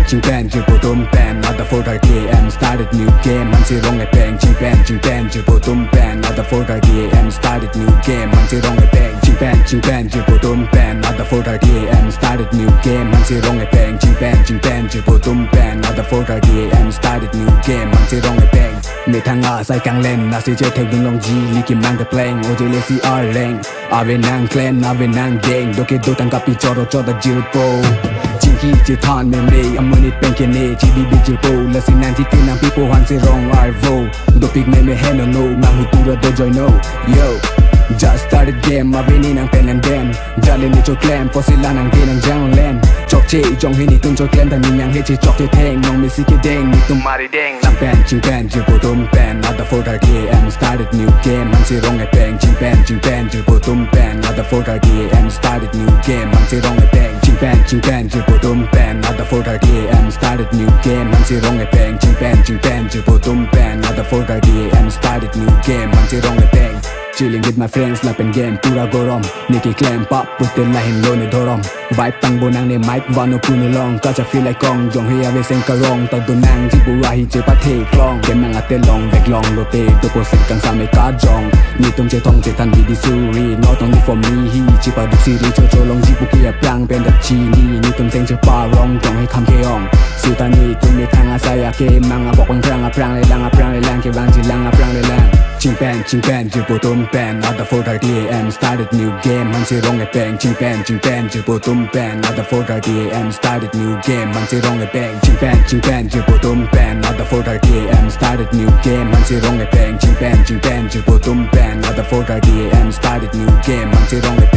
ching pen chữ bộ tôm pen Not the 4:30 am started new game Man si rong e peng ching pen chữ bộ tôm pen Not the 4:30 am started new game Man si rong e peng ching pen chữ bộ tôm pen Not the 4:30 am started new game Man si rong e peng ching pen chữ bộ tôm pen Not the 4:30 am started new game Man si rong e peng Mẹ thằng ngã sai càng lên Na si chơi theo đường lòng gì Li kim mang the playing O chơi lê si ar leng Ave nang clan ave nang gang Do ke do tang kapi choro cho da jiru po Ching hi chữ than mê mê Âm mơ nít bên kia nê Chỉ đi đi jiru po Là si nan thì tin năng people hoan si rong ar vo Do pig mê mê hen no no Mang hu tu ra do joy no Yo Just started game Ave ni nang pen and den Jale ni cho clan Po sila nang di nang jang len Chok che Jong hi ni tung cho clan Ta ni nhang he che chok che theng Nong mi si ke deng Ni tung mari deng ching pen chữ bộ tôm pen Not the 4:30 am started new game Man si rong e peng ching pen chữ bộ tôm pen Not the 4:30 am started new game Man si rong e peng ching pen chữ bộ tôm pen Not the 4:30 am started new game Man si rong e peng ching pen chữ bộ tôm pen Not the 4:30 am started new game Man si rong e peng Chilling with my friends la pen game pura gorom Niki clam pop putin la hin lo ni dorom Vibe tang bonang ni mic vano puni long Ka cha feel like kong jong hi ave sen karong Tag dunang ji bura hi che pa the klong Game nang ate long vek long lo te To ko sen kang sa me ka jong Ni tung che thong che tan di di suri Not only for me hi chi pa du siri cho cho long ji bu kia plang pen da chi ni tung sen che pa rong jong hi kham ke ong Su ta ni tung me thang a saya ke mang a bok wang prang le lang ke bang ji lang a prang le lang ching pen chữ bộ tôm pen Not the 4:30 am started new game Man si rong e peng ching pen chữ bộ tôm pen Not the 4:30 am started new game Man si rong e peng ching pen chữ bộ tôm pen Not the 4:30 am started new game Man si rong e peng ching pen chữ bộ tôm pen Not the 4:30 am started new game Man si rong e